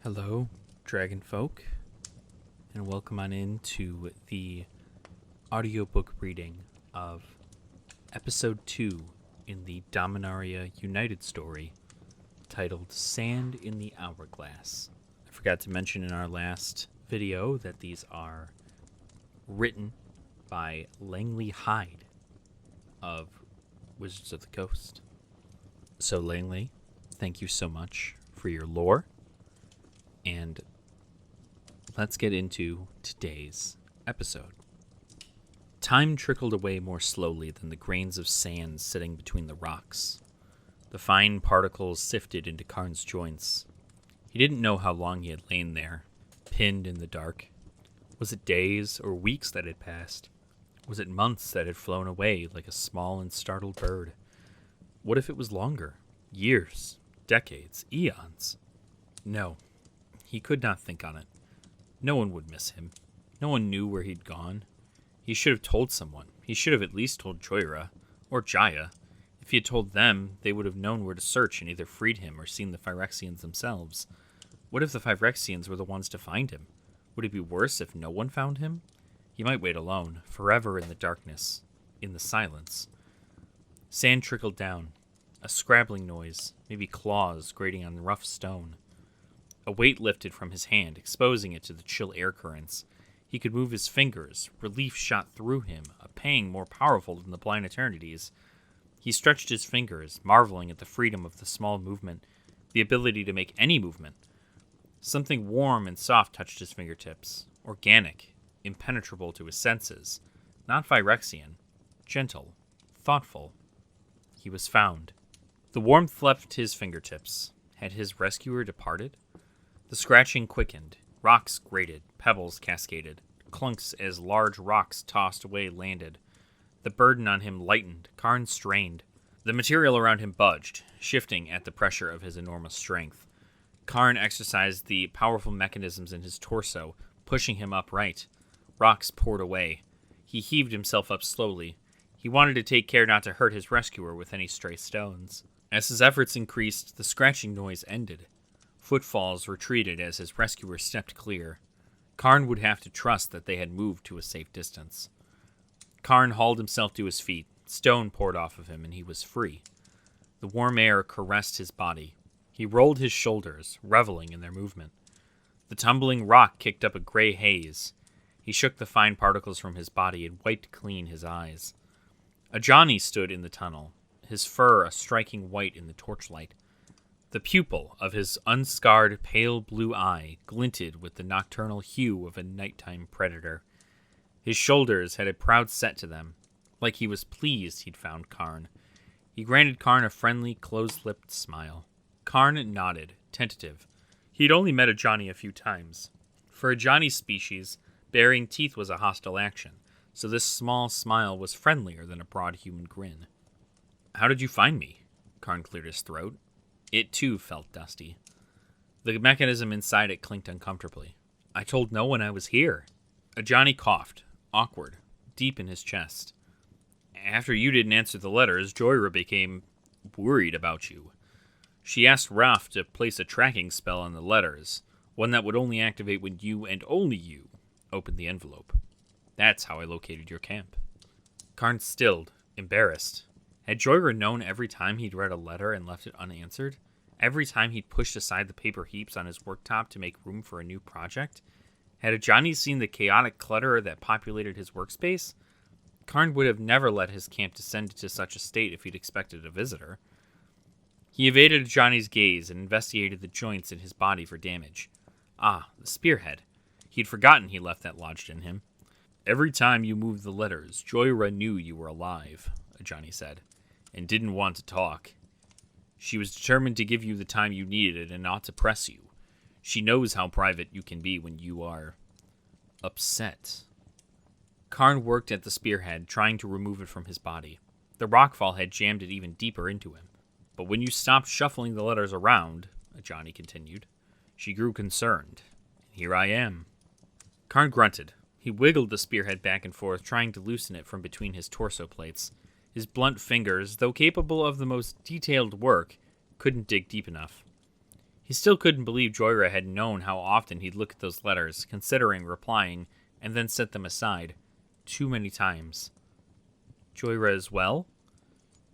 Hello, Dragon Folk, and welcome on in to the audiobook reading of Episode 2 in the Dominaria United story, titled Sand in the Hourglass. I forgot to mention in our last video that these are written by Langley Hyde of Wizards of the Coast. So Langley, thank you so much for your lore. And let's get into today's episode. Time trickled away more slowly than the grains of sand sitting between the rocks. The fine particles sifted into Karn's joints. He didn't know how long he had lain there, pinned in the dark. Was it days or weeks that had passed? Was it months that had flown away like a small and startled bird? What if it was longer? Years, decades, eons? No. He could not think on it. No one would miss him. No one knew where he'd gone. He should have told someone. He should have at least told Joyra, or Jaya. If he had told them, they would have known where to search and either freed him or seen the Phyrexians themselves. What if the Phyrexians were the ones to find him? Would it be worse if no one found him? He might wait alone, forever in the darkness, in the silence. Sand trickled down. A scrabbling noise, maybe claws grating on rough stone. A weight lifted from his hand, exposing it to the chill air currents. He could move his fingers. Relief shot through him, a pang more powerful than the blind eternities. He stretched his fingers, marveling at the freedom of the small movement, the ability to make any movement. Something warm and soft touched his fingertips, organic, impenetrable to his senses, not Phyrexian, gentle, thoughtful. He was found. The warmth left his fingertips. Had his rescuer departed? The scratching quickened. Rocks grated. Pebbles cascaded. Clunks as large rocks tossed away landed. The burden on him lightened. Karn strained. The material around him budged, shifting at the pressure of his enormous strength. Karn exercised the powerful mechanisms in his torso, pushing him upright. Rocks poured away. He heaved himself up slowly. He wanted to take care not to hurt his rescuer with any stray stones. As his efforts increased, the scratching noise ended. Footfalls retreated as his rescuer stepped clear. Karn would have to trust that they had moved to a safe distance. Karn hauled himself to his feet. Stone poured off of him, and he was free. The warm air caressed his body. He rolled his shoulders, reveling in their movement. The tumbling rock kicked up a gray haze. He shook the fine particles from his body and wiped clean his eyes. A Johnny stood in the tunnel, his fur a striking white in the torchlight. The pupil of his unscarred pale blue eye glinted with the nocturnal hue of a nighttime predator. His shoulders had a proud set to them, like he was pleased he'd found Karn. He granted Karn a friendly, close-lipped smile. Karn nodded, tentative. He'd only met a Johnny a few times. For a Johnny species, baring teeth was a hostile action, so this small smile was friendlier than a broad human grin. "How did you find me?" Karn cleared his throat. It, too, felt dusty. The mechanism inside it clinked uncomfortably. "I told no one I was here." A Johnny coughed, awkward, deep in his chest. "After you didn't answer the letters, Joyra became worried about you. She asked Ralph to place a tracking spell on the letters, one that would only activate when you, and only you, opened the envelope. That's how I located your camp." Karn stilled, embarrassed. Had Joyra known every time he'd read a letter and left it unanswered? Every time he'd pushed aside the paper heaps on his worktop to make room for a new project? Had Johnny seen the chaotic clutter that populated his workspace? Karn would have never let his camp descend into such a state if he'd expected a visitor. He evaded Johnny's gaze and investigated the joints in his body for damage. Ah, the spearhead. He'd forgotten he left that lodged in him. "Every time you moved the letters, Joyra knew you were alive," Johnny said, "and didn't want to talk. She was determined to give you the time you needed and not to press you. She knows how private you can be when you are upset." Karn worked at the spearhead, trying to remove it from his body. The rockfall had jammed it even deeper into him. "But when you stopped shuffling the letters around," Johnny continued, "she grew concerned. Here I am." Karn grunted. He wiggled the spearhead back and forth, trying to loosen it from between his torso plates. His blunt fingers, though capable of the most detailed work, couldn't dig deep enough. He still couldn't believe Joyra had known how often he'd look at those letters, considering replying, and then set them aside. Too many times. Joyra is well?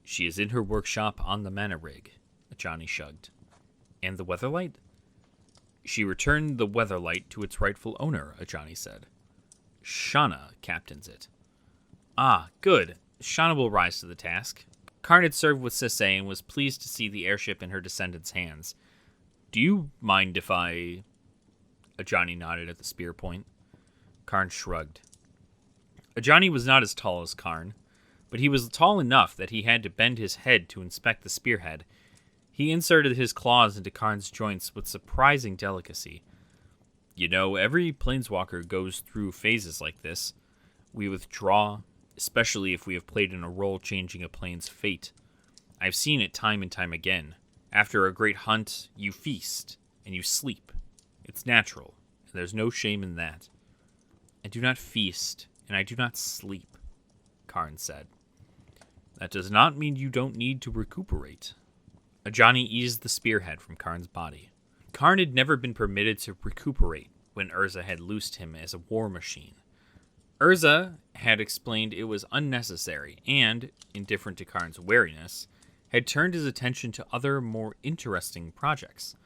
She is in her workshop on the mana rig, Ajani shrugged. And the Weatherlight? She returned the Weatherlight to its rightful owner, Ajani said. Shauna captains it. Ah, good. Shauna will rise to the task. Karn had served with Sisay and was pleased to see the airship in her descendants' hands. Do you mind if I... Ajani nodded at the spear point. Karn shrugged. Ajani was not as tall as Karn, but he was tall enough that he had to bend his head to inspect the spearhead. He inserted his claws into Karn's joints with surprising delicacy. You know, every planeswalker goes through phases like this. We withdraw, especially if we have played in a role changing a plane's fate. I've seen it time and time again. After a great hunt, you feast, and you sleep. It's natural, and there's no shame in that. I do not feast, and I do not sleep, Karn said. That does not mean you don't need to recuperate. Ajani eased the spearhead from Karn's body. Karn had never been permitted to recuperate when Urza had loosed him as a war machine. Urza had explained it was unnecessary and, indifferent to Karn's wariness, had turned his attention to other, more interesting projects.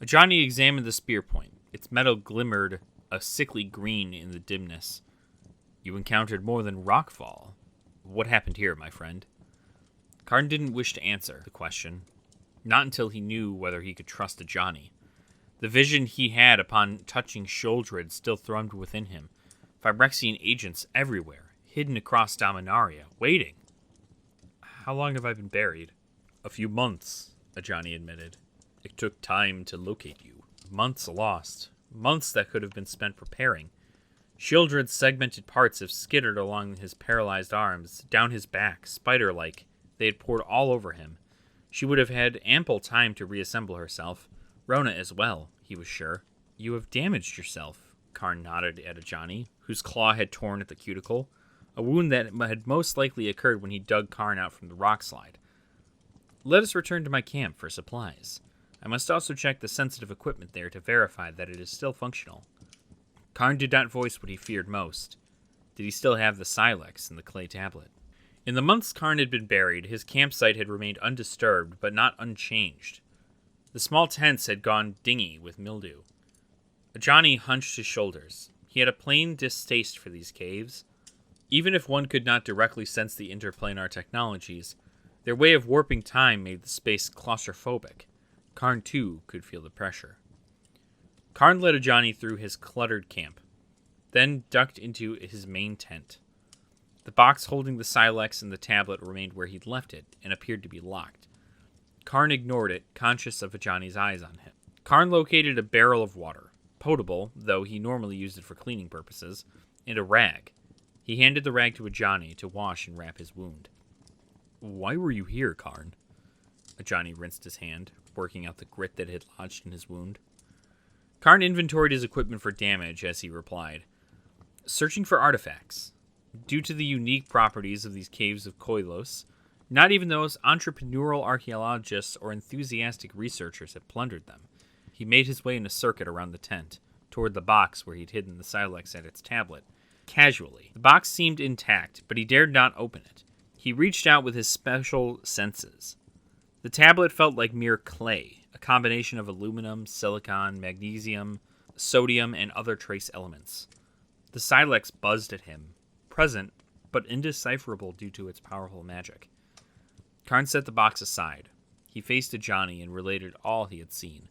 Ajani examined the spear point. Its metal glimmered a sickly green in the dimness. You encountered more than rockfall. What happened here, my friend? Karn didn't wish to answer the question, not until he knew whether he could trust Ajani. The vision he had upon touching Sheoldred still thrummed within him. Phyrexian agents everywhere, hidden across Dominaria, waiting. How long have I been buried? A few months, Ajani admitted. It took time to locate you. Months lost. Months that could have been spent preparing. Sheoldred's segmented parts have skittered along his paralyzed arms, down his back, spider-like. They had poured all over him. She would have had ample time to reassemble herself. Rona as well, he was sure. You have damaged yourself, Karn nodded at Ajani, whose claw had torn at the cuticle, a wound that had most likely occurred when he dug Karn out from the rock slide. Let us return to my camp for supplies. I must also check the sensitive equipment there to verify that it is still functional. Karn did not voice what he feared most. Did he still have the Silex and the clay tablet? In the months Karn had been buried, his campsite had remained undisturbed, but not unchanged. The small tents had gone dingy with mildew. Ajani hunched his shoulders. He had a plain distaste for these caves. Even if one could not directly sense the interplanar technologies, their way of warping time made the space claustrophobic. Karn, too, could feel the pressure. Karn led Ajani through his cluttered camp, then ducked into his main tent. The box holding the Silex and the tablet remained where he'd left it, and appeared to be locked. Karn ignored it, conscious of Ajani's eyes on him. Karn located a barrel of water, potable, though he normally used it for cleaning purposes, and a rag. He handed the rag to Ajani to wash and wrap his wound. Why were you here, Karn? Ajani rinsed his hand, working out the grit that had lodged in his wound. Karn inventoried his equipment for damage as he replied, searching for artifacts. Due to the unique properties of these caves of Koilos, not even those entrepreneurial archaeologists or enthusiastic researchers had plundered them. He made his way in a circuit around the tent, toward the box where he'd hidden the Silex and its tablet. Casually. The box seemed intact, but he dared not open it. He reached out with his special senses. The tablet felt like mere clay, a combination of aluminum, silicon, magnesium, sodium, and other trace elements. The Silex buzzed at him, present, but indecipherable due to its powerful magic. Karn set the box aside. He faced Ajani and related all he had seen.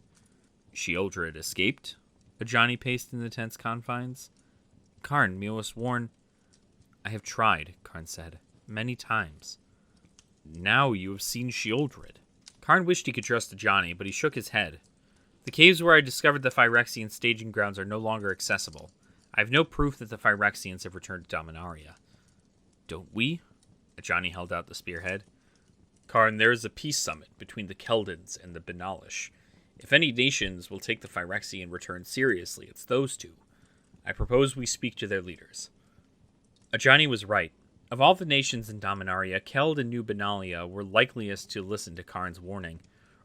Sheoldred escaped? Ajani paced in the tent's confines. Karn, me was warned. I have tried, Karn said, many times. Now you have seen Sheoldred. Karn wished he could trust Ajani, but he shook his head. The caves where I discovered the Phyrexian staging grounds are no longer accessible. I have no proof that the Phyrexians have returned to Dominaria. Don't we? Ajani held out the spearhead. Karn, there is a peace summit between the Keldans and the Benalish. If any nations will take the Phyrexian return seriously, it's those two. I propose we speak to their leaders. Ajani was right. Of all the nations in Dominaria, Keld and New Benalia were likeliest to listen to Karn's warning.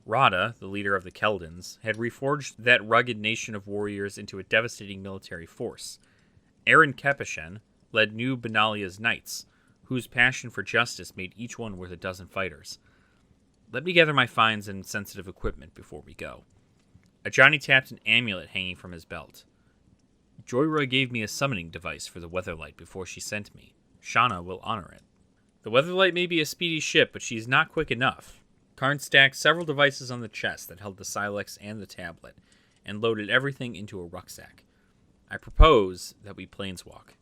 Rada, the leader of the Keldans, had reforged that rugged nation of warriors into a devastating military force. Aaron Kepeshen led New Benalia's knights, whose passion for justice made each one worth a dozen fighters. Let me gather my finds and sensitive equipment before we go. Ajani tapped an amulet hanging from his belt. Joyra gave me a summoning device for the Weatherlight before she sent me. Shauna will honor it. The Weatherlight may be a speedy ship, but she's not quick enough. Karn stacked several devices on the chest that held the Silex and the tablet, and loaded everything into a rucksack. I propose that we planeswalk.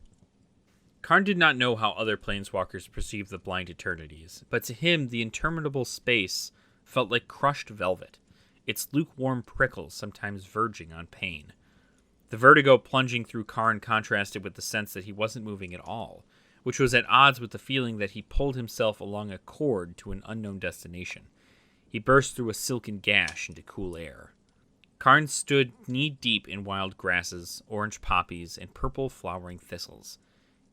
Karn did not know how other planeswalkers perceived the blind eternities, but to him the interminable space felt like crushed velvet, its lukewarm prickles sometimes verging on pain. The vertigo plunging through Karn contrasted with the sense that he wasn't moving at all, which was at odds with the feeling that he pulled himself along a cord to an unknown destination. He burst through a silken gash into cool air. Karn stood knee-deep in wild grasses, orange poppies, and purple flowering thistles.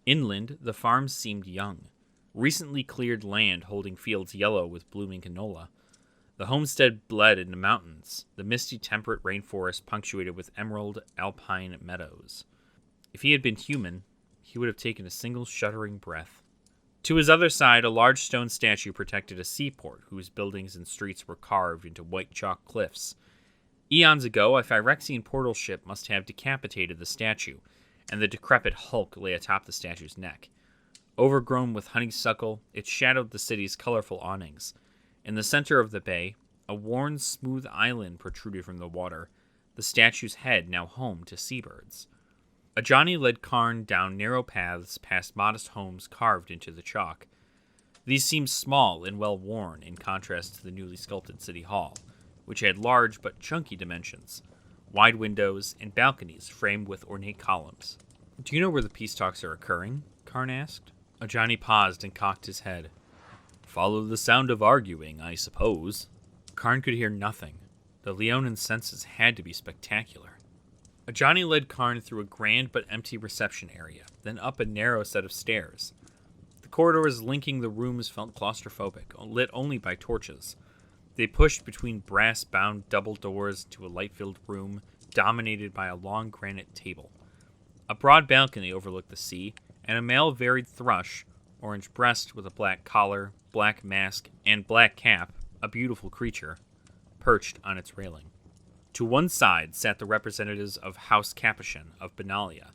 Inland, the farms seemed young, recently cleared land holding fields yellow with blooming canola. The homestead bled in the mountains, the misty temperate rainforest punctuated with emerald alpine meadows. If he had been human, he would have taken a single shuddering breath. To his other side, a large stone statue protected a seaport whose buildings and streets were carved into white chalk cliffs. Eons ago, a Phyrexian portal ship must have decapitated the statue, and the decrepit hulk lay atop the statue's neck. Overgrown with honeysuckle, it shadowed the city's colorful awnings. In the center of the bay, a worn, smooth island protruded from the water, the statue's head now home to seabirds. Ajani led Karn down narrow paths past modest homes carved into the chalk. These seemed small and well-worn in contrast to the newly sculpted city hall, which had large but chunky dimensions, wide windows, and balconies framed with ornate columns. "Do you know where the peace talks are occurring?" Karn asked. Ajani paused and cocked his head. "Follow the sound of arguing, I suppose." Karn could hear nothing. The Leonin senses had to be spectacular. Ajani led Karn through a grand but empty reception area, then up a narrow set of stairs. The corridors linking the rooms felt claustrophobic, lit only by torches. They pushed between brass-bound double doors to a light-filled room dominated by a long granite table. A broad balcony overlooked the sea, and a male varied thrush, orange-breast with a black collar, black mask, and black cap, a beautiful creature, perched on its railing. To one side sat the representatives of House Kepeshen of Benalia.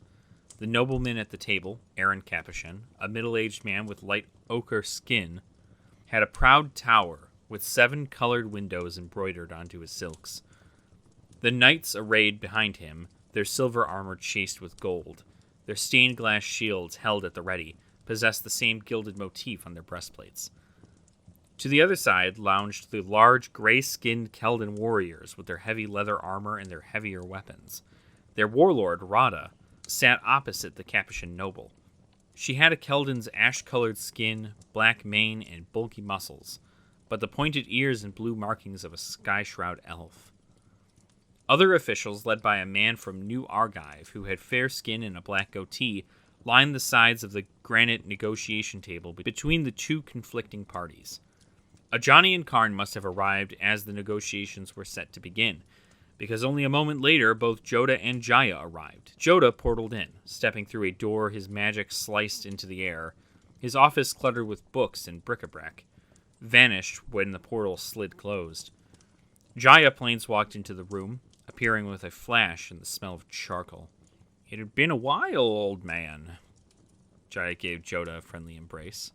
The nobleman at the table, Aaron Kepeshen, a middle-aged man with light ochre skin, had a proud tower with 7 colored windows embroidered onto his silks. The knights arrayed behind him, their silver armor chased with gold, their stained glass shields held at the ready, possessed the same gilded motif on their breastplates. To the other side lounged the large, gray-skinned Keldan warriors with their heavy leather armor and their heavier weapons. Their warlord, Rada, sat opposite the Kepeshen noble. She had a Keldan's ash-colored skin, black mane, and bulky muscles, but the pointed ears and blue markings of a sky-shroud elf. Other officials, led by a man from New Argive who had fair skin and a black goatee, lined the sides of the granite negotiation table between the two conflicting parties. Ajani and Karn must have arrived as the negotiations were set to begin, because only a moment later both Joda and Jaya arrived. Joda portaled in, stepping through a door his magic sliced into the air, his office cluttered with books and bric-a-brac, vanished when the portal slid closed. Jaya planeswalked into the room, appearing with a flash and the smell of charcoal. "It had been a while, old man." Jaya gave Joda a friendly embrace.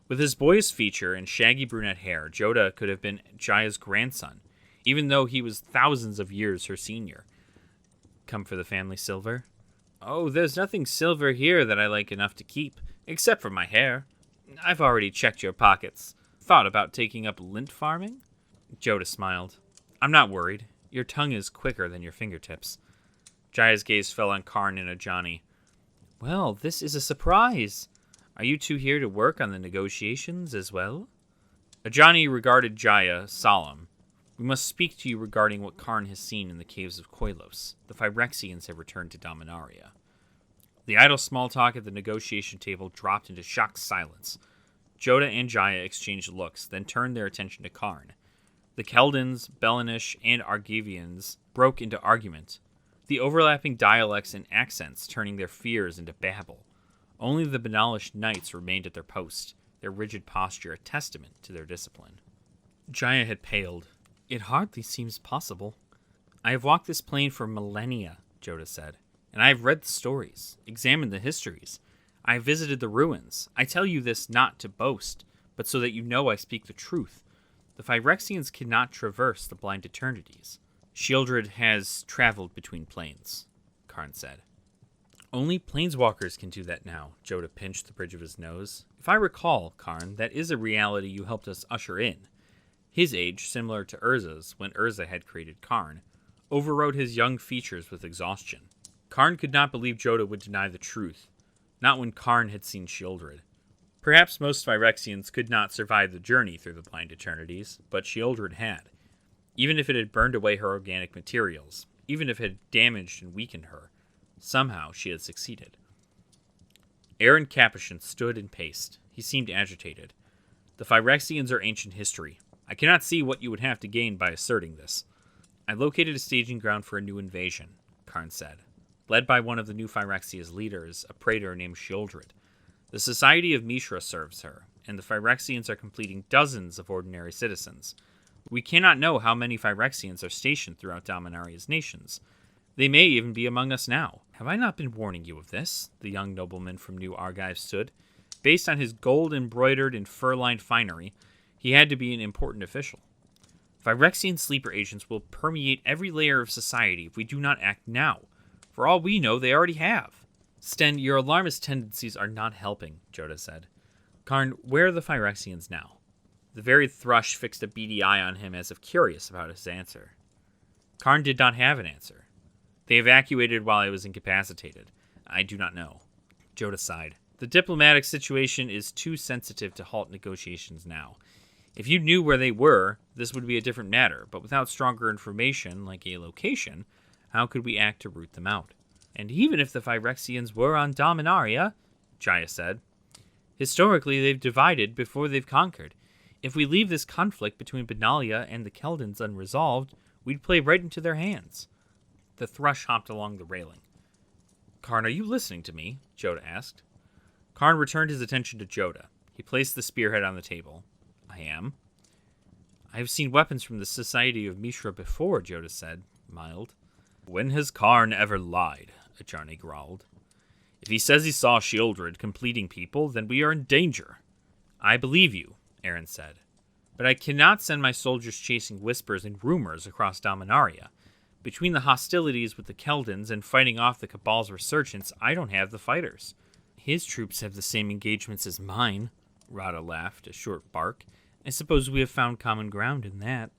With his boyish feature and shaggy brunette hair, Joda could have been Jaya's grandson, even though he was thousands of years her senior. "Come for the family silver?" "Oh, there's nothing silver here that I like enough to keep, except for my hair. I've already checked your pockets. Thought about taking up lint farming?" Joda smiled. "I'm not worried. Your tongue is quicker than your fingertips." Jaya's gaze fell on Karn and Ajani. "Well, this is a surprise. Are you two here to work on the negotiations as well?" Ajani regarded Jaya, solemn. "We must speak to you regarding what Karn has seen in the caves of Koilos. The Phyrexians have returned to Dominaria." The idle small talk at the negotiation table dropped into shocked silence. Joda and Jaya exchanged looks, then turned their attention to Karn. The Keldans, Belanish, and Argivians broke into argument, the overlapping dialects and accents turning their fears into babble. Only the Benalish knights remained at their post, their rigid posture a testament to their discipline. Jaya had paled. It hardly seems possible. I have walked this plain for millennia, Joda said, and I have read the stories, examined the histories. I have visited the ruins. I tell you this not to boast, but so that you know I speak the truth. The Phyrexians cannot traverse the blind eternities. Shieldred has traveled between planes, Karn said. Only planeswalkers can do that now, Joda pinched the bridge of his nose. If I recall, Karn, that is a reality you helped us usher in. His age, similar to Urza's when Urza had created Karn, overrode his young features with exhaustion. Karn could not believe Joda would deny the truth, not when Karn had seen Shieldred. Perhaps most Phyrexians could not survive the journey through the blind eternities, but Shieldred had. Even if it had burned away her organic materials, even if it had damaged and weakened her, somehow she had succeeded. Aaron Capuchin stood and paced. He seemed agitated. The Phyrexians are ancient history. I cannot see what you would have to gain by asserting this. I located a staging ground for a new invasion, Karn said, led by one of the new Phyrexia's leaders, a praetor named Shieldred. The Society of Mishra serves her, and the Phyrexians are completing dozens of ordinary citizens. We cannot know how many Phyrexians are stationed throughout Dominaria's nations. They may even be among us now. Have I not been warning you of this? The young nobleman from New Argive stood. Based on his gold-embroidered and fur-lined finery, he had to be an important official. Phyrexian sleeper agents will permeate every layer of society if we do not act now. For all we know, they already have. Sten, your alarmist tendencies are not helping, Joda said. Karn, where are the Phyrexians now? The very thrush fixed a beady eye on him as if curious about his answer. Karn did not have an answer. They evacuated while I was incapacitated. I do not know. Joda sighed. The diplomatic situation is too sensitive to halt negotiations now. If you knew where they were, this would be a different matter, but without stronger information, like a location, how could we act to root them out? And even if the Phyrexians were on Dominaria, Jaya said, historically they've divided before they've conquered. If we leave this conflict between Benalia and the Keldans unresolved, we'd play right into their hands. The thrush hopped along the railing. Karn, are you listening to me? Joda asked. Karn returned his attention to Joda. He placed the spearhead on the table. I am. I have seen weapons from the Society of Mishra before, Joda said, mild. When has Karn ever lied? Ajani growled. If he says he saw Shieldred completing people, then we are in danger. I believe you, Aaron said. But I cannot send my soldiers chasing whispers and rumors across Dominaria. Between the hostilities with the Keldans and fighting off the Cabal's resurgence, I don't have the fighters. His troops have the same engagements as mine, Rada laughed, a short bark. I suppose we have found common ground in that.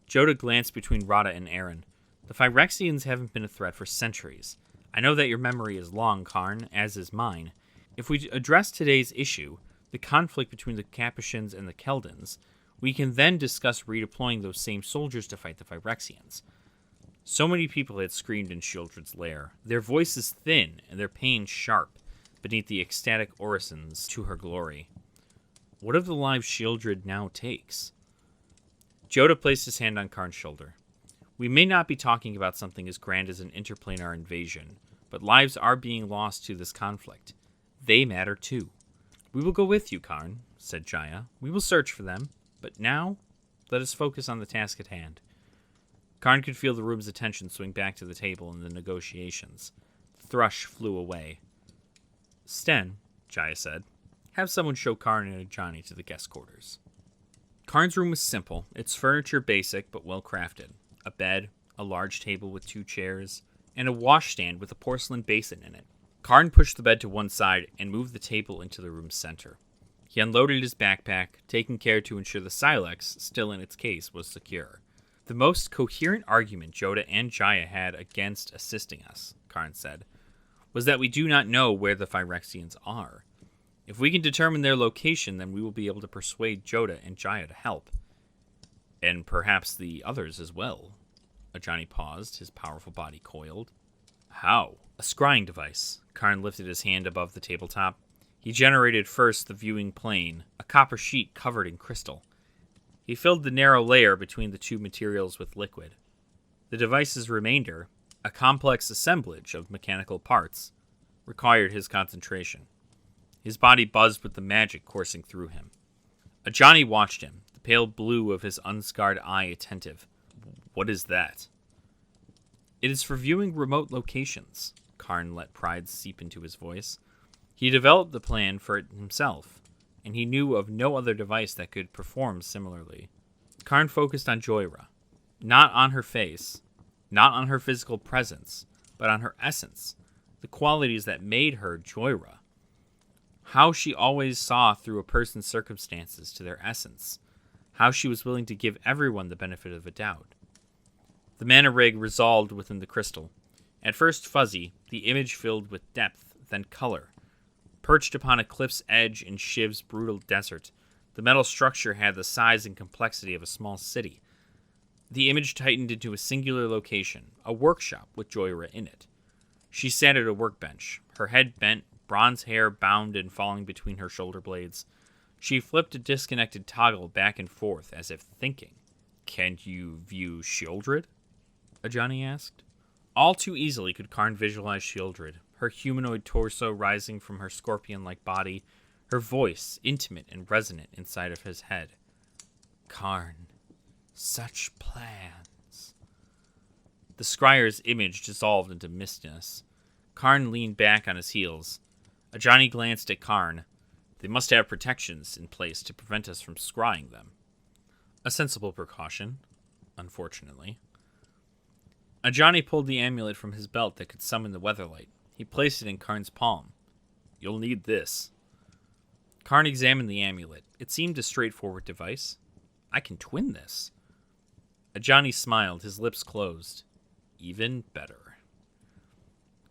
Joda glanced between Rada and Aaron. The Phyrexians haven't been a threat for centuries. I know that your memory is long, Karn, as is mine. If we address today's issue, the conflict between the Capuchins and the Keldans, we can then discuss redeploying those same soldiers to fight the Phyrexians. So many people had screamed in Shieldred's lair, their voices thin and their pain sharp, beneath the ecstatic orisons to her glory. What of the lives Shieldred now takes? Joda placed his hand on Karn's shoulder. We may not be talking about something as grand as an interplanar invasion, but lives are being lost to this conflict. They matter too. We will go with you, Karn, said Jaya. We will search for them, but now let us focus on the task at hand. Karn could feel the room's attention swing back to the table and the negotiations. The thrush flew away. Sten, Jaya said, have someone show Karn and Ajani to the guest quarters. Karn's room was simple, its furniture basic but well crafted. A bed, a large table with 2 chairs, and a washstand with a porcelain basin in it. Karn pushed the bed to one side and moved the table into the room's center. He unloaded his backpack, taking care to ensure the Silex, still in its case, was secure. The most coherent argument Joda and Jaya had against assisting us, Karn said, was that we do not know where the Phyrexians are. If we can determine their location, then we will be able to persuade Joda and Jaya to help. And perhaps the others as well. Ajani paused, his powerful body coiled. How? A scrying device. Karn lifted his hand above the tabletop. He generated first the viewing plane, a copper sheet covered in crystal. He filled the narrow layer between the two materials with liquid. The device's remainder, a complex assemblage of mechanical parts, required his concentration. His body buzzed with the magic coursing through him. Ajani watched him, the pale blue of his unscarred eye attentive. What is that? It is for viewing remote locations, Karn let pride seep into his voice. He developed the plan for it himself, and he knew of no other device that could perform similarly. Karn focused on Joyra, not on her face, not on her physical presence, but on her essence, the qualities that made her Joyra. How she always saw through a person's circumstances to their essence, how she was willing to give everyone the benefit of a doubt. The mana rig resolved within the crystal. At first fuzzy, the image filled with depth, then color. Perched upon a cliff's edge in Shiv's brutal desert, the metal structure had the size and complexity of a small city. The image tightened into a singular location, a workshop with Joyra in it. She sat at a workbench, her head bent, bronze hair bound and falling between her shoulder blades. She flipped a disconnected toggle back and forth as if thinking. "Can you view Shieldred?" Ajani asked. All too easily could Karn visualize Shieldred, her humanoid torso rising from her scorpion-like body, her voice intimate and resonant inside of his head. Karn, such plans. The scryer's image dissolved into mistiness. Karn leaned back on his heels. Ajani glanced at Karn. They must have protections in place to prevent us from scrying them. A sensible precaution, unfortunately. Ajani pulled the amulet from his belt that could summon the weatherlight. He placed it in Karn's palm. You'll need this. Karn examined the amulet. It seemed a straightforward device. I can twin this. Ajani smiled, his lips closed. Even better.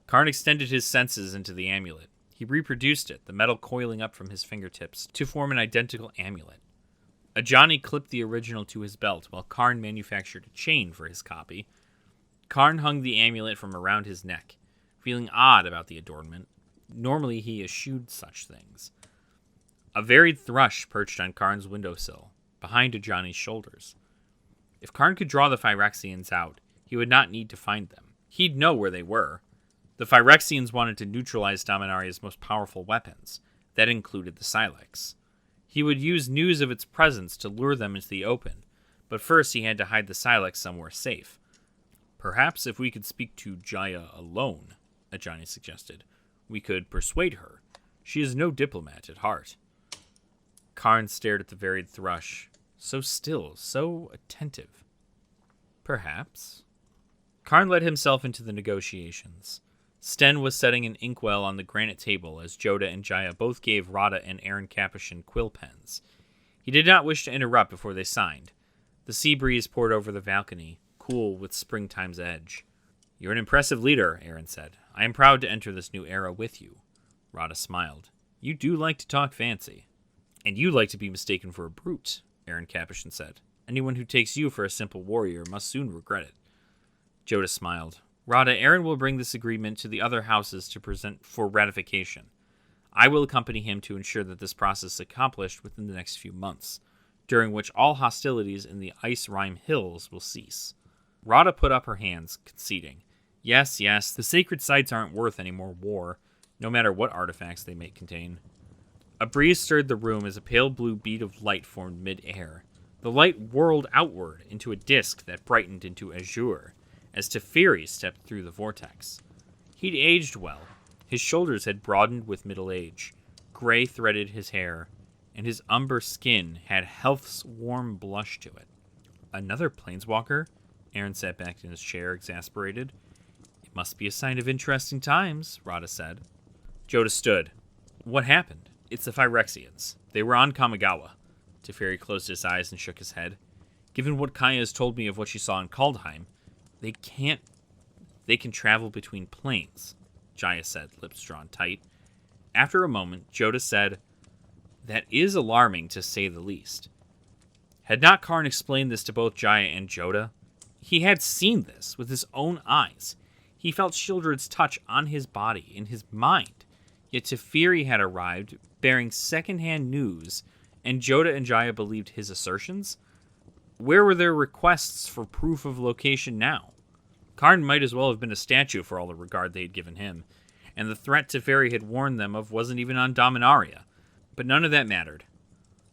Karn extended his senses into the amulet. He reproduced it, the metal coiling up from his fingertips, to form an identical amulet. Ajani clipped the original to his belt, while Karn manufactured a chain for his copy. Karn hung the amulet from around his neck, feeling odd about the adornment. Normally he eschewed such things. A varied thrush perched on Karn's windowsill, behind Ajani's shoulders. If Karn could draw the Phyrexians out, he would not need to find them. He'd know where they were. The Phyrexians wanted to neutralize Dominaria's most powerful weapons. That included the Silex. He would use news of its presence to lure them into the open, but first he had to hide the Silex somewhere safe. Perhaps if we could speak to Jaya alone, Ajani suggested, we could persuade her. She is no diplomat at heart. Karn stared at the varied thrush. So still, so attentive. Perhaps. Karn led himself into the negotiations. Sten was setting an inkwell on the granite table as Joda and Jaya both gave Rada and Aaron Capuchin quill pens. He did not wish to interrupt before they signed. The sea breeze poured over the balcony, cool with springtime's edge. You're an impressive leader, Aaron said. I am proud to enter this new era with you. Rada smiled. You do like to talk fancy. And you like to be mistaken for a brute, Aaron Capuchin said. Anyone who takes you for a simple warrior must soon regret it. Joda smiled. Rada, Aaron will bring this agreement to the other houses to present for ratification. I will accompany him to ensure that this process is accomplished within the next few months, during which all hostilities in the Ice Rime Hills will cease. Rada put up her hands, conceding. Yes, the sacred sites aren't worth any more war, no matter what artifacts they may contain. A breeze stirred the room as a pale blue bead of light formed mid-air. The light whirled outward into a disk that brightened into azure, as Teferi stepped through the vortex. He'd aged well. His shoulders had broadened with middle age. Gray threaded his hair, and his umber skin had health's warm blush to it. Another planeswalker? Aaron sat back in his chair, exasperated. It must be a sign of interesting times, Rada said. Joda stood. What happened? It's the Phyrexians. They were on Kamigawa. Teferi closed his eyes and shook his head. Given what Kaya has told me of what she saw in Kaldheim, they can travel between planes, Jaya said, lips drawn tight. After a moment, Joda said, That is alarming, to say the least. Had not Karn explained this to both Jaya and Joda? He had seen this with his own eyes. He felt Shieldred's touch on his body, in his mind. Yet Teferi had arrived, bearing second-hand news, and Joda and Jaya believed his assertions? Where were their requests for proof of location now? Karn might as well have been a statue for all the regard they had given him, and the threat Teferi had warned them of wasn't even on Dominaria. But none of that mattered.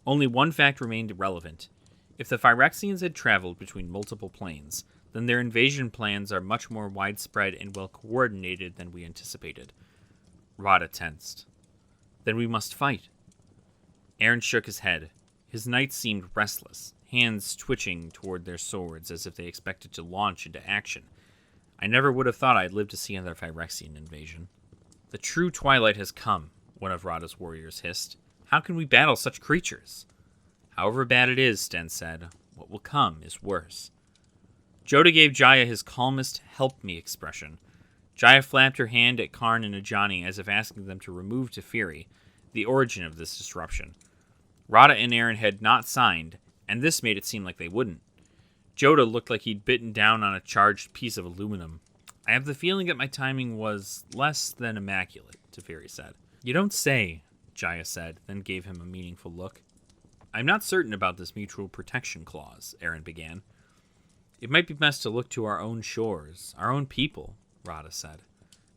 Only one fact remained relevant. If the Phyrexians had traveled between multiple planes, then their invasion plans are much more widespread and well-coordinated than we anticipated. Rada tensed. Then we must fight. Aaron shook his head. His knights seemed restless, hands twitching toward their swords as if they expected to launch into action. I never would have thought I'd live to see another Phyrexian invasion. The true twilight has come, one of Rada's warriors hissed. How can we battle such creatures? However bad it is, Sten said, what will come is worse. Joda gave Jaya his calmest help me expression. Jaya flapped her hand at Karn and Ajani as if asking them to remove Teferi, the origin of this disruption. Rada and Aaron had not signed, and this made it seem like they wouldn't. Joda looked like he'd bitten down on a charged piece of aluminum. I have the feeling that my timing was less than immaculate, Teferi said. You don't say, Jaya said, then gave him a meaningful look. I'm not certain about this mutual protection clause, Aaron began. It might be best to look to our own shores, our own people, Rada said.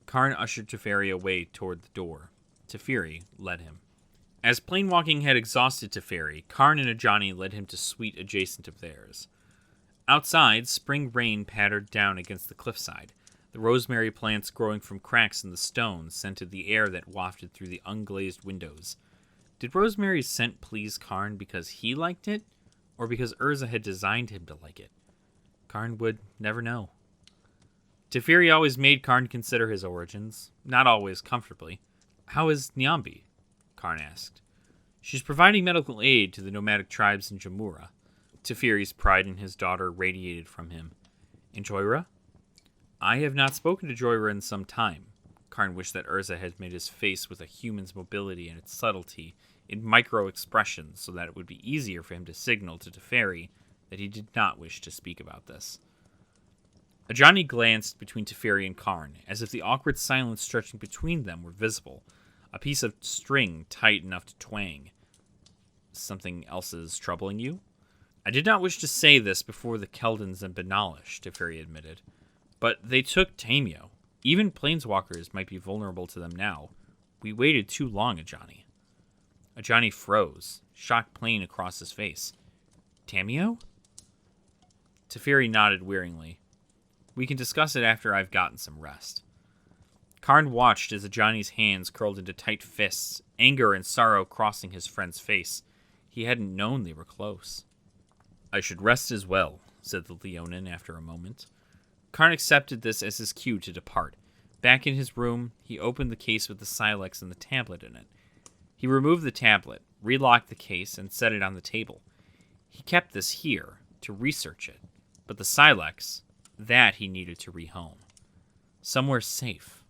Karn ushered Teferi away toward the door. Teferi led him. As planewalking had exhausted Teferi, Karn and Ajani led him to suite adjacent of theirs. Outside, spring rain pattered down against the cliffside. The rosemary plants growing from cracks in the stone scented the air that wafted through the unglazed windows. Did Rosemary's scent please Karn because he liked it, or because Urza had designed him to like it? Karn would never know. Teferi always made Karn consider his origins, not always comfortably. How is Nyambi? Karn asked. She's providing medical aid to the nomadic tribes in Jamura. Teferi's pride in his daughter radiated from him. And Joyra? I have not spoken to Joyra in some time. Karn wished that Urza had made his face with a human's mobility and its subtlety in micro-expressions so that it would be easier for him to signal to Teferi that he did not wish to speak about this. Ajani glanced between Teferi and Karn, as if the awkward silence stretching between them were visible, a piece of string tight enough to twang. Something else is troubling you? I did not wish to say this before the Keldans and Benalish, Teferi admitted, but they took Tamio. Even planeswalkers might be vulnerable to them now. We waited too long, Ajani. Ajani froze, shock plain across his face. Tamio? Teferi nodded wearingly. We can discuss it after I've gotten some rest. Karn watched as Ajani's hands curled into tight fists, anger and sorrow crossing his friend's face. He hadn't known they were close. I should rest as well, said the Leonin after a moment. Karn accepted this as his cue to depart. Back in his room, he opened the case with the Silex and the tablet in it. He removed the tablet, relocked the case, and set it on the table. He kept this here, to research it, but the Silex, that he needed to rehome. Somewhere safe,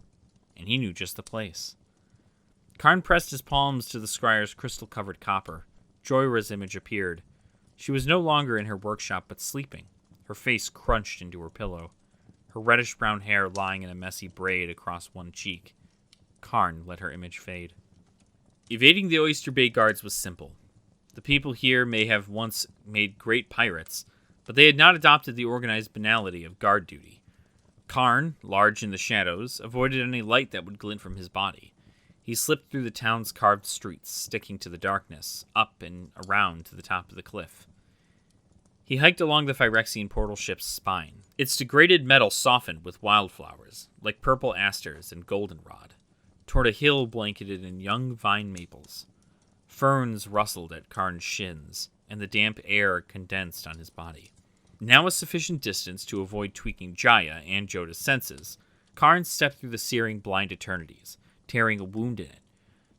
and he knew just the place. Karn pressed his palms to the scryer's crystal-covered copper. Joyra's image appeared. She was no longer in her workshop, but sleeping, her face crunched into her pillow, her reddish-brown hair lying in a messy braid across one cheek. Karn let her image fade. Evading the Oyster Bay guards was simple. The people here may have once made great pirates, but they had not adopted the organized banality of guard duty. Karn, large in the shadows, avoided any light that would glint from his body. He slipped through the town's carved streets, sticking to the darkness, up and around to the top of the cliff. He hiked along the Phyrexian portal ship's spine. Its degraded metal softened with wildflowers, like purple asters and goldenrod, toward a hill blanketed in young vine maples. Ferns rustled at Karn's shins, and the damp air condensed on his body. Now a sufficient distance to avoid tweaking Jaya and Joda's senses, Karn stepped through the searing blind eternities, tearing a wound in it.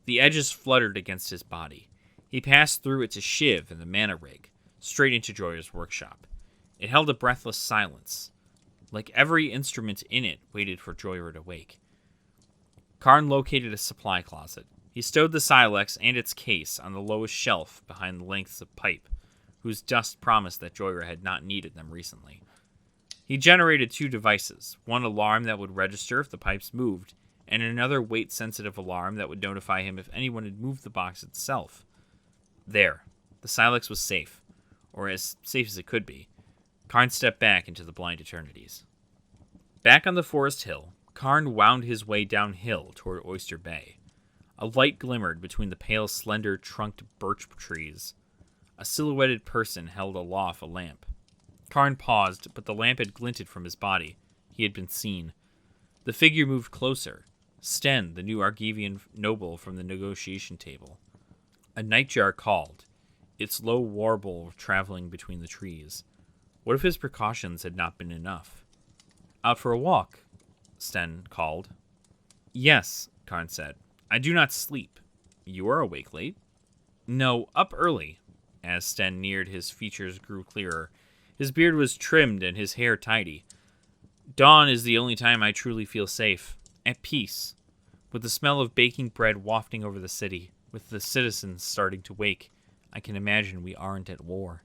The edges fluttered against his body. He passed through it to Shiv and the mana rig, straight into Joya's workshop. It held a breathless silence. Like every instrument in it waited for Joya to wake. Karn located a supply closet. He stowed the Silex and its case on the lowest shelf behind the lengths of pipe, whose dust promised that Joyra had not needed them recently. He generated 2 devices, one alarm that would register if the pipes moved, and another weight-sensitive alarm that would notify him if anyone had moved the box itself. There. The Silex was safe, or as safe as it could be. Karn stepped back into the blind eternities. Back on the forest hill, Karn wound his way downhill toward Oyster Bay. A light glimmered between the pale, slender-trunked birch trees. A silhouetted person held aloft a lamp. Karn paused, but the lamp had glinted from his body. He had been seen. The figure moved closer. Sten, the new Argivian noble from the negotiation table. A nightjar called, its low warble traveling between the trees. What if his precautions had not been enough? Out for a walk, Sten called. Yes, Karn said. I do not sleep. You are awake late? No, up early. As Sten neared, his features grew clearer. His beard was trimmed and his hair tidy. Dawn is the only time I truly feel safe. At peace. With the smell of baking bread wafting over the city, with the citizens starting to wake, I can imagine we aren't at war.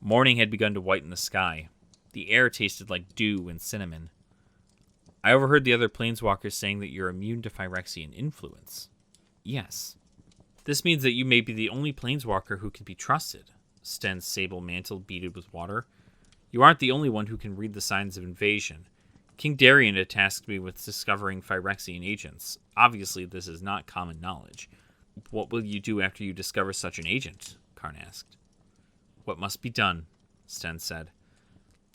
Morning had begun to whiten the sky. The air tasted like dew and cinnamon. I overheard the other planeswalkers saying that you're immune to Phyrexian influence. Yes. This means that you may be the only planeswalker who can be trusted. Sten's sable mantle beaded with water. You aren't the only one who can read the signs of invasion. King Darian had tasked me with discovering Phyrexian agents. Obviously, this is not common knowledge. What will you do after you discover such an agent? Karn asked. What must be done, Sten said.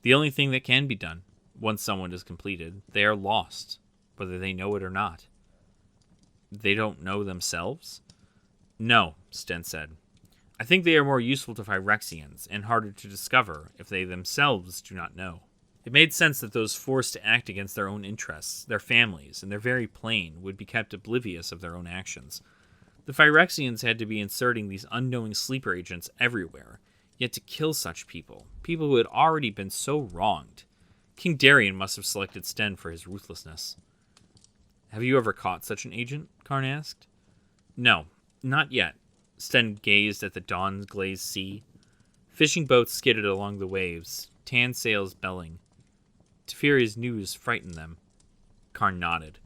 The only thing that can be done. Once someone is completed, they are lost, whether they know it or not. They don't know themselves? No, Sten said. I think they are more useful to Phyrexians, and harder to discover if they themselves do not know. It made sense that those forced to act against their own interests, their families, and their very plane would be kept oblivious of their own actions. The Phyrexians had to be inserting these unknowing sleeper agents everywhere, yet to kill such people who had already been so wronged. King Darian must have selected Sten for his ruthlessness. Have you ever caught such an agent? Karn asked. No, not yet. Sten gazed at the dawn-glazed sea. Fishing boats skidded along the waves, tan sails belling. Teferi's news frightened them. Karn nodded.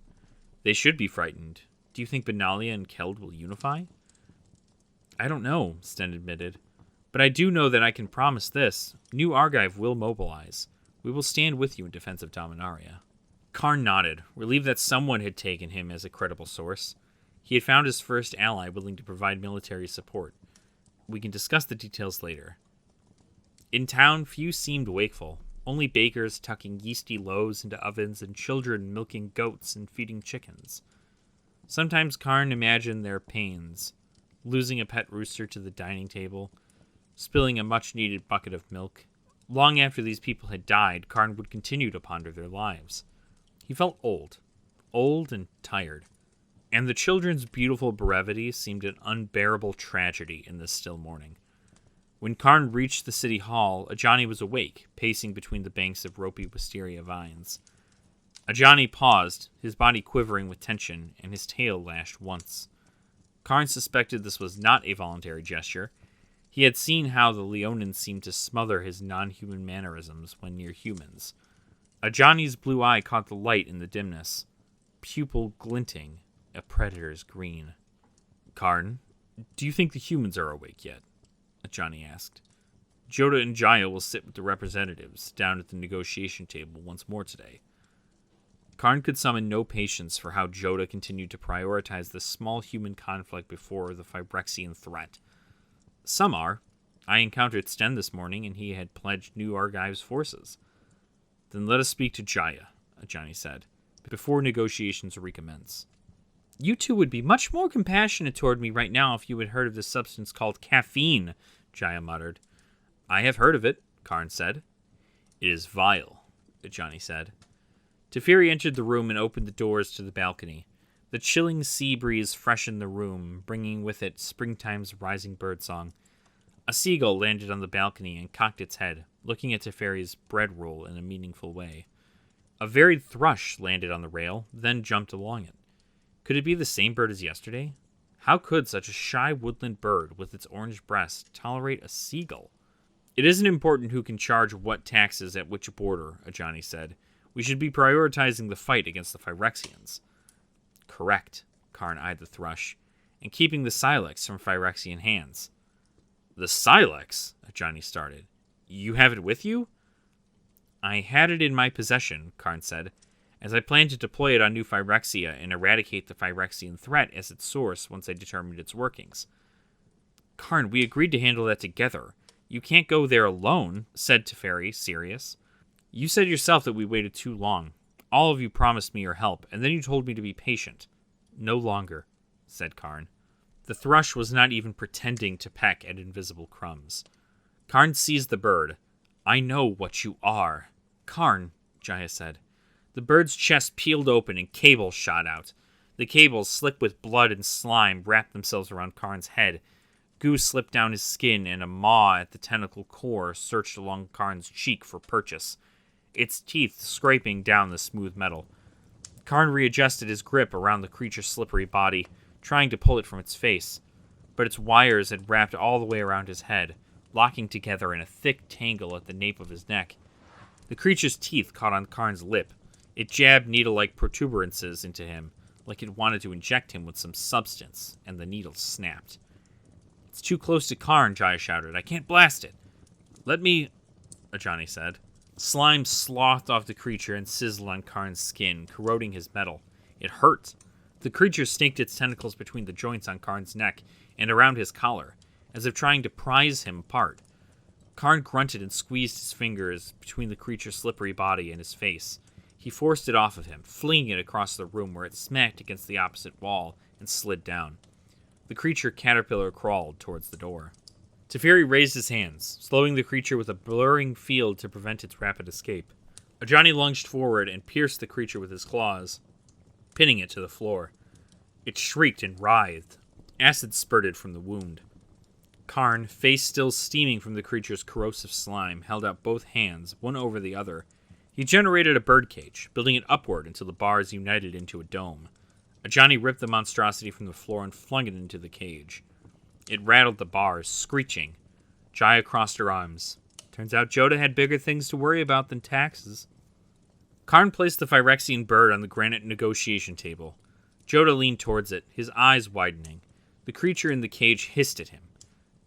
They should be frightened. Do you think Benalia and Keld will unify? I don't know, Sten admitted. But I do know that I can promise this. New Argive will mobilize. We will stand with you in defense of Dominaria. Karn nodded, relieved that someone had taken him as a credible source. He had found his first ally willing to provide military support. We can discuss the details later. In town, few seemed wakeful. Only bakers tucking yeasty loaves into ovens and children milking goats and feeding chickens. Sometimes Karn imagined their pains, losing a pet rooster to the dining table, spilling a much-needed bucket of milk. Long after these people had died, Karn would continue to ponder their lives. He felt old and tired, and the children's beautiful brevity seemed an unbearable tragedy in this still morning. When Karn reached the city hall, Ajani was awake, pacing between the banks of ropey wisteria vines. Ajani paused, his body quivering with tension, and his tail lashed once. Karn suspected this was not a voluntary gesture. He had seen how the Leonins seemed to smother his non-human mannerisms when near humans. Ajani's blue eye caught the light in the dimness, pupil glinting, a predator's green. Karn, do you think the humans are awake yet? Ajani asked. Joda and Jaya will sit with the representatives down at the negotiation table once more today. Karn could summon no patience for how Joda continued to prioritize this small human conflict before the Phyrexian threat. Some are. I encountered Sten this morning, and he had pledged New Argive's forces. Then let us speak to Jaya, Ajani said, before negotiations recommence. You two would be much more compassionate toward me right now if you had heard of this substance called caffeine, Jaya muttered. I have heard of it, Karn said. It is vile, Ajani said. Teferi entered the room and opened the doors to the balcony. The chilling sea breeze freshened the room, bringing with it springtime's rising birdsong. A seagull landed on the balcony and cocked its head, looking at Teferi's bread roll in a meaningful way. A varied thrush landed on the rail, then jumped along it. Could it be the same bird as yesterday? How could such a shy woodland bird with its orange breast tolerate a seagull? It isn't important who can charge what taxes at which border, Ajani said. We should be prioritizing the fight against the Phyrexians. Correct, Karn eyed the thrush, and keeping the Silex from Phyrexian hands. The Silex, Johnny started. You have it with you? I had it in my possession, Karn said, as I planned to deploy it on New Phyrexia and eradicate the Phyrexian threat as its source once I determined its workings. Karn, we agreed to handle that together. You can't go there alone, said Teferi, serious. You said yourself that we waited too long. All of you promised me your help, and then you told me to be patient. No longer, said Karn. The thrush was not even pretending to peck at invisible crumbs. Karn seized the bird. I know what you are. Karn, Jaya said. The bird's chest peeled open and cables shot out. The cables, slick with blood and slime, wrapped themselves around Karn's head. Goo slipped down his skin, and a maw at the tentacle core searched along Karn's cheek for purchase, its teeth scraping down the smooth metal. Karn readjusted his grip around the creature's slippery body, trying to pull it from its face, but its wires had wrapped all the way around his head, locking together in a thick tangle at the nape of his neck. The creature's teeth caught on Karn's lip. It jabbed needle-like protuberances into him, like it wanted to inject him with some substance, and the needle snapped. It's too close to Karn, Jaya shouted. I can't blast it. Let me, Ajani said. Slime slothed off the creature and sizzled on Karn's skin, corroding his metal. It hurt. The creature snaked its tentacles between the joints on Karn's neck and around his collar, as if trying to prise him apart. Karn grunted and squeezed his fingers between the creature's slippery body and his face. He forced it off of him, flinging it across the room where it smacked against the opposite wall and slid down. The creature caterpillar crawled towards the door. Teferi raised his hands, slowing the creature with a blurring field to prevent its rapid escape. Ajani lunged forward and pierced the creature with his claws, pinning it to the floor. It shrieked and writhed. Acid spurted from the wound. Karn, face still steaming from the creature's corrosive slime, held out both hands, one over the other. He generated a birdcage, building it upward until the bars united into a dome. Ajani ripped the monstrosity from the floor and flung it into the cage. It rattled the bars, screeching. Jaya crossed her arms. Turns out Joda had bigger things to worry about than taxes. Karn placed the Phyrexian bird on the granite negotiation table. Joda leaned towards it, his eyes widening. The creature in the cage hissed at him.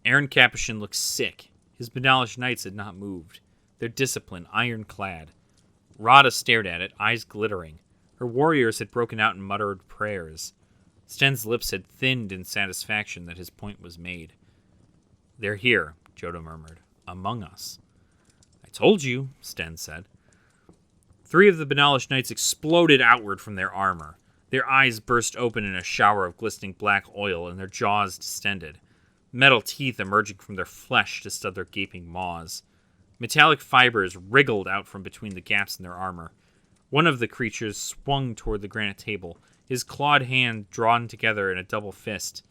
Aaron Capuchin looked sick. His Benalish knights had not moved, their discipline ironclad. Rada stared at it, eyes glittering. Her warriors had broken out in muttered prayers. Sten's lips had thinned in satisfaction that his point was made. They're here, Joda murmured. Among us. I told you, Sten said. 3 of the Benalish knights exploded outward from their armor. Their eyes burst open in a shower of glistening black oil, and their jaws distended. Metal teeth emerging from their flesh to stud their gaping maws. Metallic fibers wriggled out from between the gaps in their armor. One of the creatures swung toward the granite table, his clawed hand drawn together in a double fist.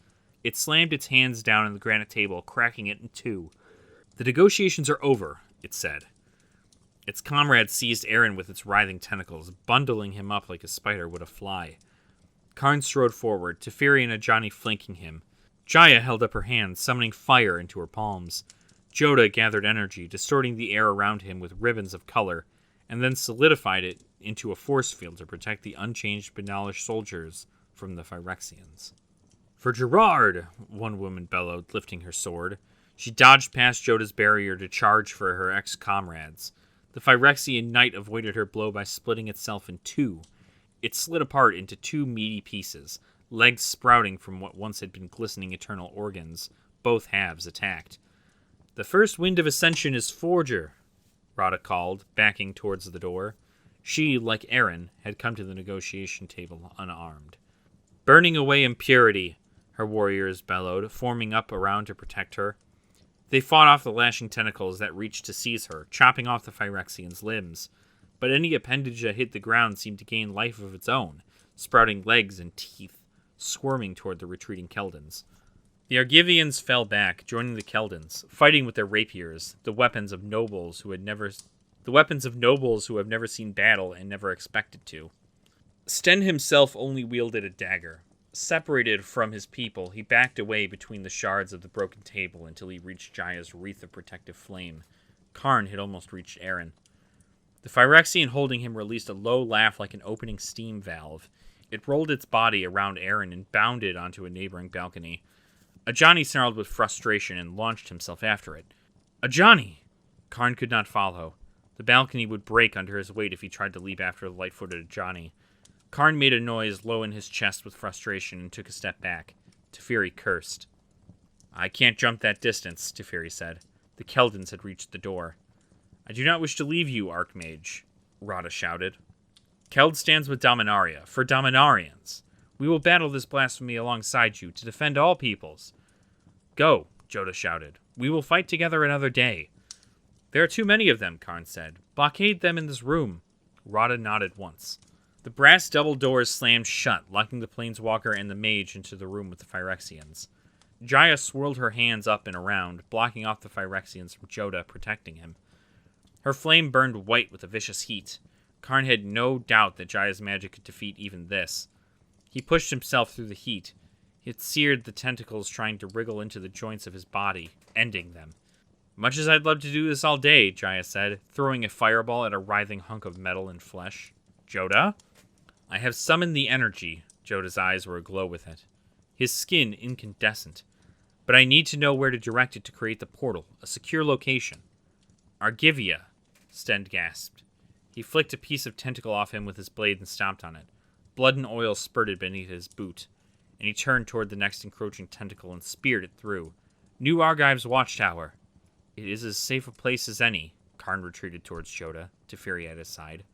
It slammed its hands down on the granite table, cracking it in two. The negotiations are over, it said. Its comrade seized Aaron with its writhing tentacles, bundling him up like a spider would a fly. Karn strode forward, Teferi and Ajani flanking him. Jaya held up her hand, summoning fire into her palms. Joda gathered energy, distorting the air around him with ribbons of color, and then solidified it into a force field to protect the unchanged Benalish soldiers from the Phyrexians. For Gerard, one woman bellowed, lifting her sword. She dodged past Joda's barrier to charge for her ex-comrades. The Phyrexian knight avoided her blow by splitting itself in two. It slid apart into 2 meaty pieces, legs sprouting from what once had been glistening eternal organs. Both halves attacked. The first wind of ascension is Forger, Rada called, backing towards the door. She, like Aaron, had come to the negotiation table unarmed. Burning away impurity, her warriors bellowed, forming up around to protect her. They fought off the lashing tentacles that reached to seize her, chopping off the Phyrexian's limbs. But any appendage that hit the ground seemed to gain life of its own, sprouting legs and teeth, squirming toward the retreating Keldans. The Argivians fell back, joining the Keldans, fighting with their rapiers, the weapons of nobles who have never seen battle and never expected to. Sten himself only wielded a dagger. Separated from his people, he backed away between the shards of the broken table until he reached Jaya's wreath of protective flame. Karn had almost reached Aaron. The Phyrexian holding him released a low laugh like an opening steam valve. It rolled its body around Aaron and bounded onto a neighboring balcony. Ajani snarled with frustration and launched himself after it. Ajani! Karn could not follow. The balcony would break under his weight if he tried to leap after the light-footed Ajani. Karn made a noise low in his chest with frustration and took a step back. Teferi cursed. I can't jump that distance, Teferi said. The Keldons had reached the door. I do not wish to leave you, Archmage, Rada shouted. Keld stands with Dominaria, for Dominarians. We will battle this blasphemy alongside you to defend all peoples. Go, Joda shouted. We will fight together another day. There are too many of them, Karn said. Blockade them in this room. Rada nodded once. The brass double doors slammed shut, locking the planeswalker and the mage into the room with the Phyrexians. Jaya swirled her hands up and around, blocking off the Phyrexians from Joda, protecting him. Her flame burned white with a vicious heat. Karn had no doubt that Jaya's magic could defeat even this. He pushed himself through the heat. It seared the tentacles trying to wriggle into the joints of his body, ending them. Much as I'd love to do this all day, Jaya said, throwing a fireball at a writhing hunk of metal and flesh. Joda? I have summoned the energy. Joda's eyes were aglow with it. His skin incandescent. But I need to know where to direct it to create the portal, a secure location. Argivia, Stend gasped. He flicked a piece of tentacle off him with his blade and stomped on it. Blood and oil spurted beneath his boot, and he turned toward the next encroaching tentacle and speared it through. New Argive's watchtower. It is as safe a place as any. Karn retreated towards Joda, Teferi at his side.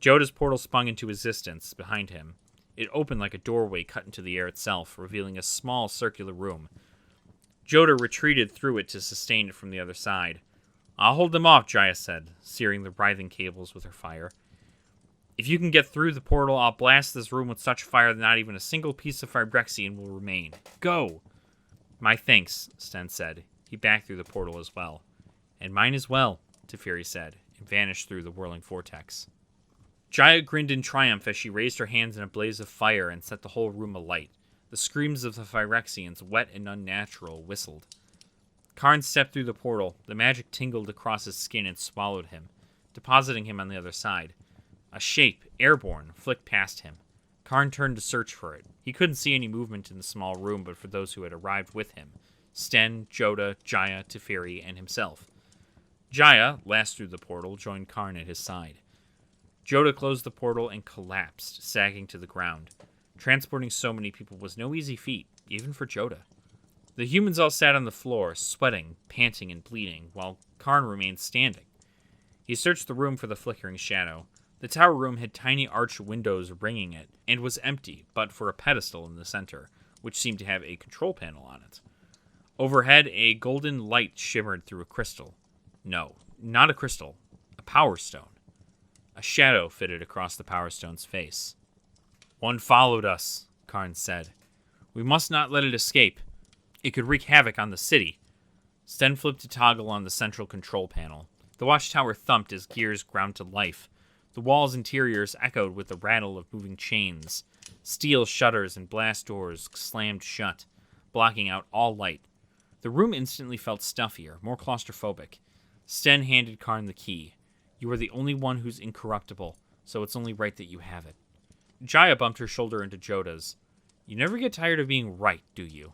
Joda's portal spun into existence behind him. It opened like a doorway cut into the air itself, revealing a small circular room. Joda retreated through it to sustain it from the other side. I'll hold them off, Jaya said, searing the writhing cables with her fire. If you can get through the portal, I'll blast this room with such fire that not even a single piece of Phyrexian will remain. Go! My thanks, Sten said. He backed through the portal as well. And mine as well, Teferi said, and vanished through the whirling vortex. Jaya grinned in triumph as she raised her hands in a blaze of fire and set the whole room alight. The screams of the Phyrexians, wet and unnatural, whistled. Karn stepped through the portal. The magic tingled across his skin and swallowed him, depositing him on the other side. A shape, airborne, flicked past him. Karn turned to search for it. He couldn't see any movement in the small room but for those who had arrived with him. Sten, Joda, Jaya, Teferi, and himself. Jaya, last through the portal, joined Karn at his side. Joda closed the portal and collapsed, sagging to the ground. Transporting so many people was no easy feat, even for Joda. The humans all sat on the floor, sweating, panting, and bleeding, while Karn remained standing. He searched the room for the flickering shadow. The tower room had tiny arched windows ringing it, and was empty, but for a pedestal in the center, which seemed to have a control panel on it. Overhead, a golden light shimmered through a crystal. No, not a crystal. A power stone. A shadow fitted across the power stone's face. One followed us, Karn said. We must not let it escape. It could wreak havoc on the city. Sten flipped a toggle on the central control panel. The watchtower thumped as gears ground to life. The wall's interiors echoed with the rattle of moving chains. Steel shutters and blast doors slammed shut, blocking out all light. The room instantly felt stuffier, more claustrophobic. Sten handed Karn the key. You are the only one who's incorruptible, so it's only right that you have it. Jaya bumped her shoulder into Joda's. You never get tired of being right, do you?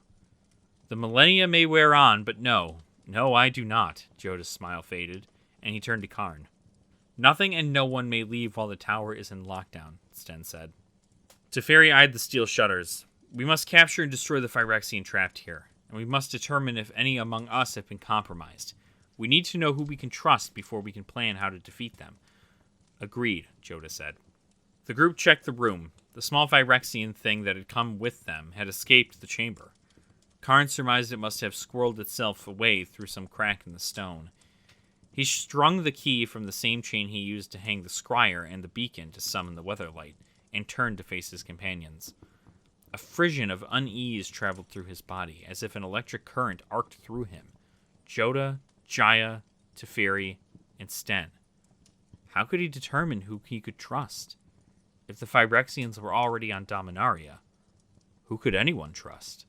The millennia may wear on, but no, I do not. Joda's smile faded, and he turned to Karn. Nothing and no one may leave while the tower is in lockdown, Sten said. Teferi eyed the steel shutters. We must capture and destroy the Phyrexian trapped here, and we must determine if any among us have been compromised. We need to know who we can trust before we can plan how to defeat them. Agreed, Joda said. The group checked the room. The small Phyrexian thing that had come with them had escaped the chamber. Karn surmised it must have squirreled itself away through some crack in the stone. He strung the key from the same chain he used to hang the scryer and the beacon to summon the weatherlight, and turned to face his companions. A frisson of unease traveled through his body, as if an electric current arced through him. Joda, Jaya, Teferi, and Sten. How could he determine who he could trust? If the Phyrexians were already on Dominaria, who could anyone trust?